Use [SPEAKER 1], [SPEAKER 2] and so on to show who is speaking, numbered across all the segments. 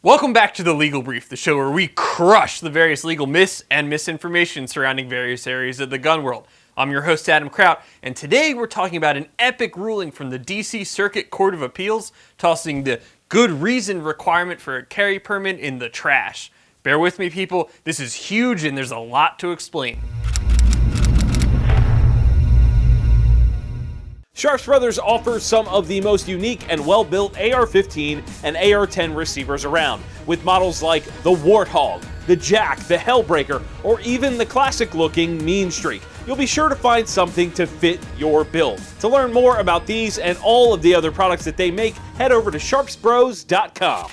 [SPEAKER 1] Welcome back to The Legal Brief, the show where we crush the various legal myths and misinformation surrounding various areas of the gun world. I'm your host, Adam Kraut, and today we're talking about an epic ruling from the DC Circuit Court of Appeals, tossing the good reason requirement for a carry permit in the trash. Bear with me, people, this is huge and there's a lot to explain.
[SPEAKER 2] Sharps Brothers offers some of the most unique and well-built AR-15 and AR-10 receivers around, with models like the Warthog, the Jack, the Hellbreaker, or even the classic-looking Mean Streak. You'll be sure to find something to fit your build. To learn more about these and all of the other products that they make, head over to sharpsbros.com.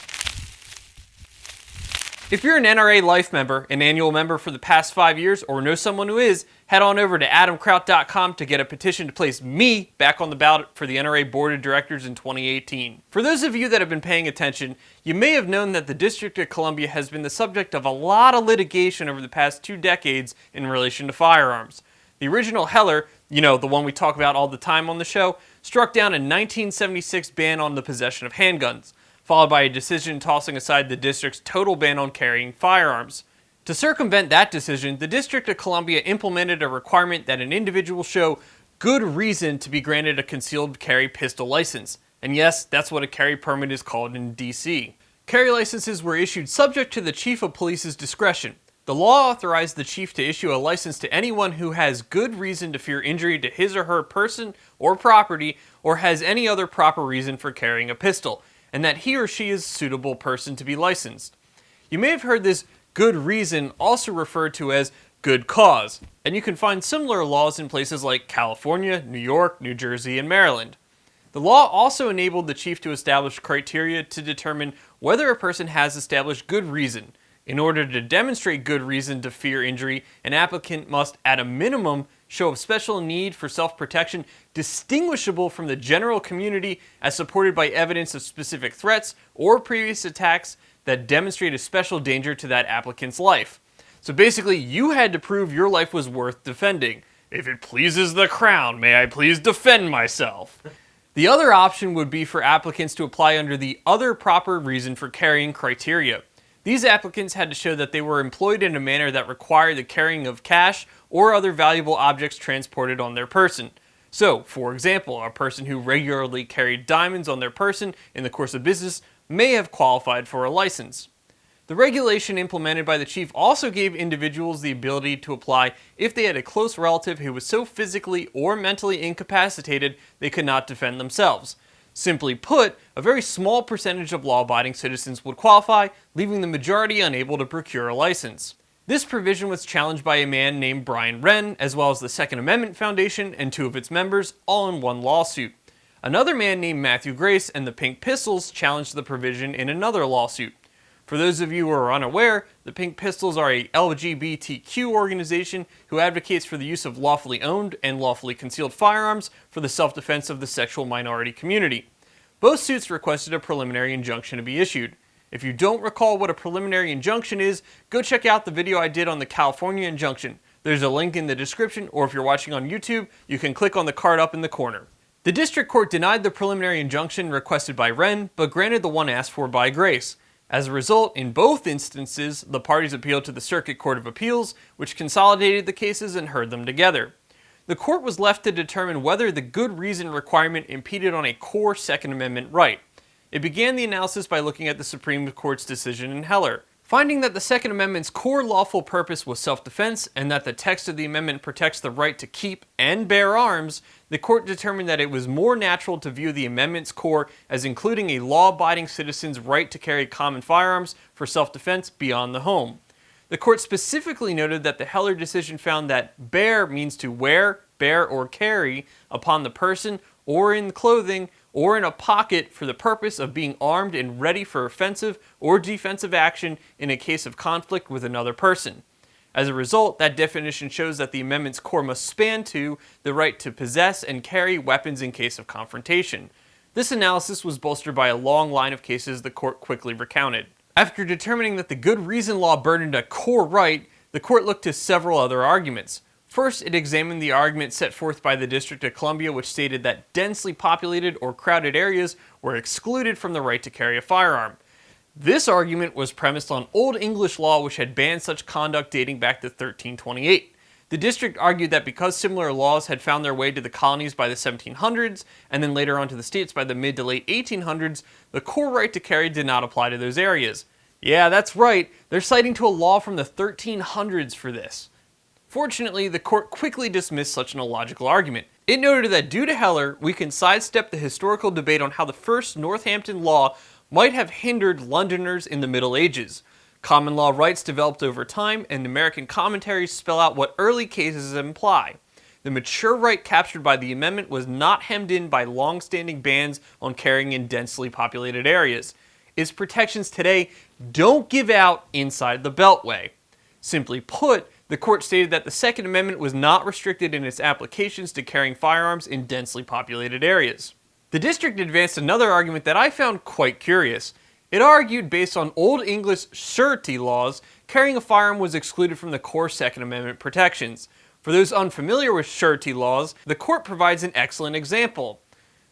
[SPEAKER 1] If you're an NRA Life member, an annual member for the past 5 years, or know someone who is, head on over to adamkraut.com to get a petition to place me back on the ballot for the NRA Board of Directors in 2018. For those of you that have been paying attention, you may have known that the District of Columbia has been the subject of a lot of litigation over the past 2 decades in relation to firearms. The original Heller, the one we talk about all the time on the show, struck down a 1976 ban on the possession of handguns, followed by a decision tossing aside the district's total ban on carrying firearms. To circumvent that decision, the District of Columbia implemented a requirement that an individual show good reason to be granted a concealed carry pistol license. And yes, that's what a carry permit is called in DC. Carry licenses were issued subject to the Chief of Police's discretion. The law authorized the chief to issue a license to anyone who has good reason to fear injury to his or her person or property, or has any other proper reason for carrying a pistol, and that he or she is a suitable person to be licensed. You may have heard this good reason also referred to as good cause, and you can find similar laws in places like California, New York, New Jersey, and Maryland. The law also enabled the chief to establish criteria to determine whether a person has established good reason. In order to demonstrate good reason to fear injury, an applicant must, at a minimum, show a special need for self-protection distinguishable from the general community as supported by evidence of specific threats or previous attacks that demonstrate a special danger to that applicant's life. So basically, you had to prove your life was worth defending. If it pleases the crown, may I please defend myself? The other option would be for applicants to apply under the other proper reason for carrying criteria. These applicants had to show that they were employed in a manner that required the carrying of cash or other valuable objects transported on their person. So, for example, a person who regularly carried diamonds on their person in the course of business may have qualified for a license. The regulation implemented by the chief also gave individuals the ability to apply if they had a close relative who was so physically or mentally incapacitated they could not defend themselves. Simply put, a very small percentage of law-abiding citizens would qualify, leaving the majority unable to procure a license. This provision was challenged by a man named Wrenn, as well as the Second Amendment Foundation and 2 of its members, all in one lawsuit. Another man named Matthew Grace and the Pink Pistols challenged the provision in another lawsuit. For those of you who are unaware, the Pink Pistols are a LGBTQ organization who advocates for the use of lawfully owned and lawfully concealed firearms for the self-defense of the sexual minority community. Both suits requested a preliminary injunction to be issued. If you don't recall what a preliminary injunction is, go check out the video I did on the California injunction. There's a link in the description, or if you're watching on YouTube, you can click on the card up in the corner. The district court denied the preliminary injunction requested by Wrenn, but granted the one asked for by Grace. As a result, in both instances, the parties appealed to the Circuit Court of Appeals, which consolidated the cases and heard them together. The court was left to determine whether the good reason requirement impeded on a core Second Amendment right. It began the analysis by looking at the Supreme Court's decision in Heller. Finding that the Second Amendment's core lawful purpose was self-defense and that the text of the amendment protects the right to keep and bear arms, the court determined that it was more natural to view the amendment's core as including a law-abiding citizen's right to carry common firearms for self-defense beyond the home. The court specifically noted that the Heller decision found that bear means to wear, bear, or carry upon the person or in clothing or in a pocket for the purpose of being armed and ready for offensive or defensive action in a case of conflict with another person. As a result, that definition shows that the amendment's core must span to the right to possess and carry weapons in case of confrontation. This analysis was bolstered by a long line of cases the court quickly recounted. After determining that the good reason law burdened a core right, the court looked to several other arguments. First, it examined the argument set forth by the District of Columbia, which stated that densely populated or crowded areas were excluded from the right to carry a firearm. This argument was premised on Old English law which had banned such conduct dating back to 1328. The district argued that because similar laws had found their way to the colonies by the 1700s, and then later on to the states by the mid to late 1800s, the core right to carry did not apply to those areas. Yeah, that's right, they're citing to a law from the 1300s for this. Fortunately, the court quickly dismissed such an illogical argument. It noted that due to Heller, we can sidestep the historical debate on how the first Northampton law might have hindered Londoners in the Middle Ages. Common law rights developed over time, and American commentaries spell out what early cases imply. The mature right captured by the amendment was not hemmed in by long-standing bans on carrying in densely populated areas. Its protections today don't give out inside the Beltway. Simply put, the court stated that the Second Amendment was not restricted in its applications to carrying firearms in densely populated areas. The district advanced another argument that I found quite curious. It argued, based on Old English surety laws, carrying a firearm was excluded from the core Second Amendment protections. For those unfamiliar with surety laws, the court provides an excellent example.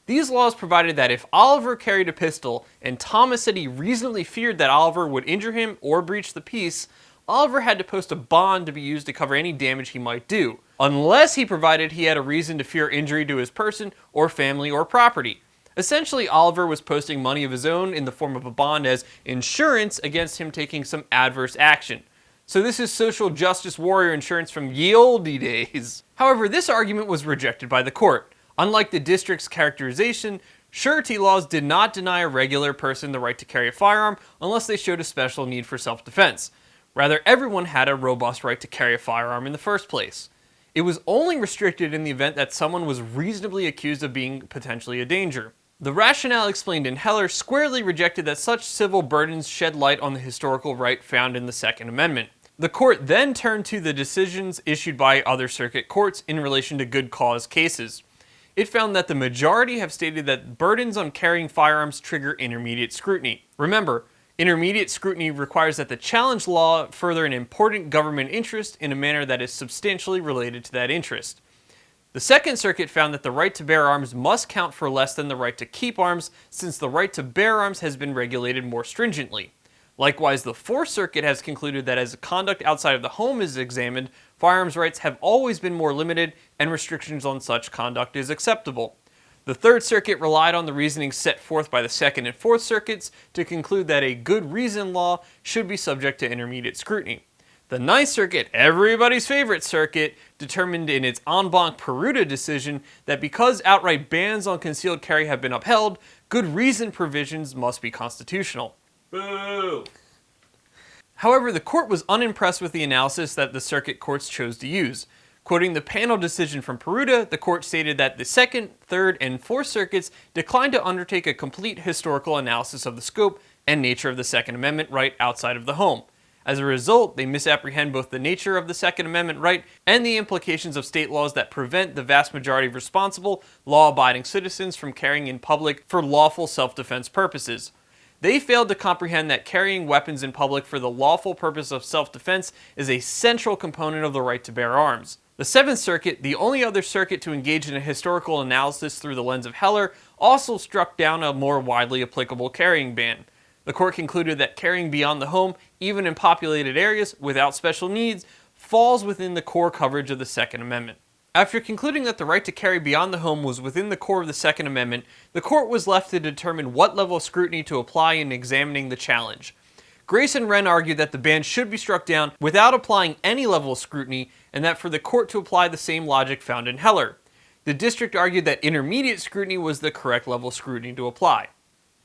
[SPEAKER 1] These laws provided that if Oliver carried a pistol, and Thomas said he reasonably feared that Oliver would injure him or breach the peace, Oliver had to post a bond to be used to cover any damage he might do, unless he provided he had a reason to fear injury to his person or family or property. Essentially, Oliver was posting money of his own in the form of a bond as insurance against him taking some adverse action. So this is social justice warrior insurance from ye olde days. However, this argument was rejected by the court. Unlike the district's characterization, surety laws did not deny a regular person the right to carry a firearm unless they showed a special need for self-defense. Rather, everyone had a robust right to carry a firearm in the first place. It was only restricted in the event that someone was reasonably accused of being potentially a danger. The rationale explained in Heller squarely rejected that such civil burdens shed light on the historical right found in the Second Amendment. The court then turned to the decisions issued by other circuit courts in relation to good cause cases. It found that the majority have stated that burdens on carrying firearms trigger intermediate scrutiny. Remember, intermediate scrutiny requires that the challenge law further an important government interest in a manner that is substantially related to that interest. The Second Circuit found that the right to bear arms must count for less than the right to keep arms, since the right to bear arms has been regulated more stringently. Likewise, the Fourth Circuit has concluded that as conduct outside of the home is examined, firearms rights have always been more limited and restrictions on such conduct is acceptable. The Third Circuit relied on the reasoning set forth by the Second and Fourth Circuits to conclude that a good reason law should be subject to intermediate scrutiny. The Ninth Circuit, everybody's favorite circuit, determined in its en banc Peruta decision that because outright bans on concealed carry have been upheld, good reason provisions must be constitutional. Boo! However, the court was unimpressed with the analysis that the circuit courts chose to use. Quoting the panel decision from Peruta, the court stated that the Second, Third, and Fourth Circuits declined to undertake a complete historical analysis of the scope and nature of the Second Amendment right outside of the home. As a result, they misapprehend both the nature of the Second Amendment right and the implications of state laws that prevent the vast majority of responsible, law-abiding citizens from carrying in public for lawful self-defense purposes. They failed to comprehend that carrying weapons in public for the lawful purpose of self-defense is a central component of the right to bear arms. The Seventh Circuit, the only other circuit to engage in a historical analysis through the lens of Heller, also struck down a more widely applicable carrying ban. The court concluded that carrying beyond the home, even in populated areas without special needs, falls within the core coverage of the Second Amendment. After concluding that the right to carry beyond the home was within the core of the Second Amendment, the court was left to determine what level of scrutiny to apply in examining the challenge. Grace and Wrenn argued that the ban should be struck down without applying any level of scrutiny, and that for the court to apply the same logic found in Heller. The district argued that intermediate scrutiny was the correct level of scrutiny to apply.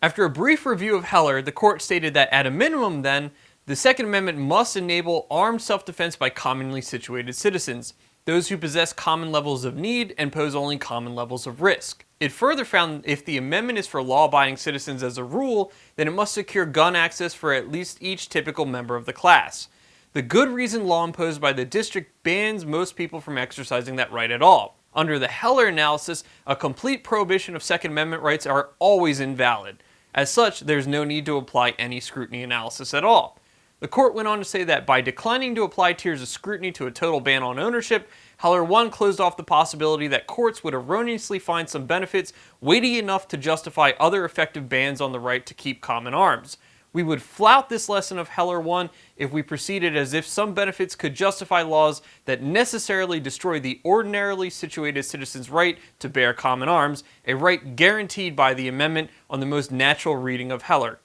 [SPEAKER 1] After a brief review of Heller, the court stated that at a minimum then, the Second Amendment must enable armed self-defense by commonly situated citizens, those who possess common levels of need and pose only common levels of risk. It further found if the amendment is for law-abiding citizens as a rule, then it must secure gun access for at least each typical member of the class. The good reason law imposed by the district bans most people from exercising that right at all. Under the Heller analysis, a complete prohibition of Second Amendment rights are always invalid. As such, there's no need to apply any scrutiny analysis at all. The court went on to say that by declining to apply tiers of scrutiny to a total ban on ownership, Heller 1 closed off the possibility that courts would erroneously find some benefits weighty enough to justify other effective bans on the right to keep common arms. We would flout this lesson of Heller 1 if we proceeded as if some benefits could justify laws that necessarily destroy the ordinarily situated citizen's right to bear common arms, a right guaranteed by the amendment on the most natural reading of Heller.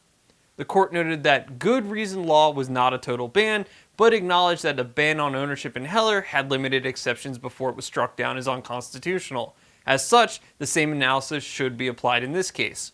[SPEAKER 1] The court noted that good reason law was not a total ban, but acknowledged that a ban on ownership in Heller had limited exceptions before it was struck down as unconstitutional. As such, the same analysis should be applied in this case.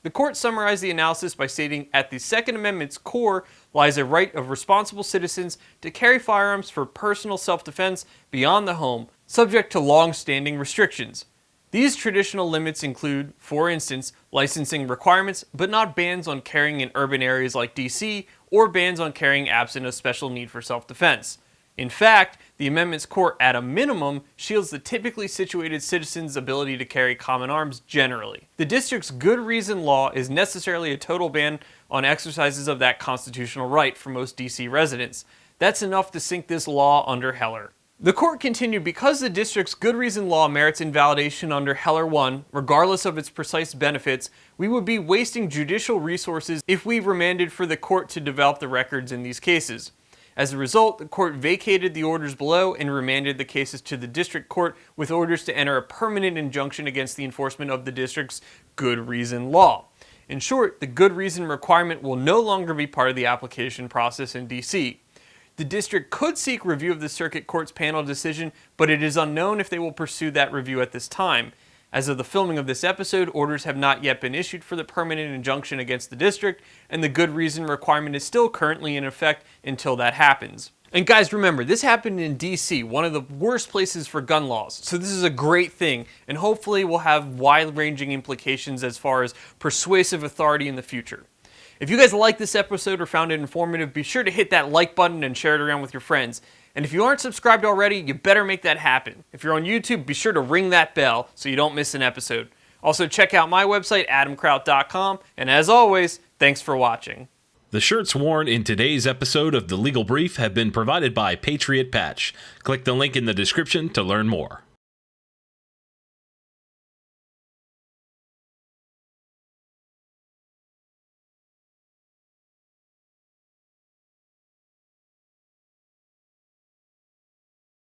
[SPEAKER 1] The court summarized the analysis by stating at the Second Amendment's core lies a right of responsible citizens to carry firearms for personal self-defense beyond the home, subject to long-standing restrictions. These traditional limits include, for instance, licensing requirements, but not bans on carrying in urban areas like DC, or bans on carrying absent a special need for self-defense. In fact, the amendment's core, at a minimum, shields the typically situated citizen's ability to carry common arms generally. The district's good reason law is necessarily a total ban on exercises of that constitutional right for most DC residents. That's enough to sink this law under Heller. The court continued, because the district's good reason law merits invalidation under Heller 1, regardless of its precise benefits, we would be wasting judicial resources if we remanded for the court to develop the records in these cases. As a result, the court vacated the orders below and remanded the cases to the district court with orders to enter a permanent injunction against the enforcement of the district's good reason law. In short, the good reason requirement will no longer be part of the application process in DC. The district could seek review of the circuit court's panel decision, but it is unknown if they will pursue that review at this time. As of the filming of this episode, orders have not yet been issued for the permanent injunction against the district, and the good reason requirement is still currently in effect until that happens. And guys, remember, this happened in DC, one of the worst places for gun laws, so this is a great thing, and hopefully will have wide-ranging implications as far as persuasive authority in the future. If you guys liked this episode or found it informative, be sure to hit that like button and share it around with your friends. And if you aren't subscribed already, you better make that happen. If you're on YouTube, be sure to ring that bell so you don't miss an episode. Also, check out my website, AdamKraut.com, and as always, thanks for watching.
[SPEAKER 3] The shirts worn in today's episode of The Legal Brief have been provided by Patriot Patch. Click the link in the description to learn more.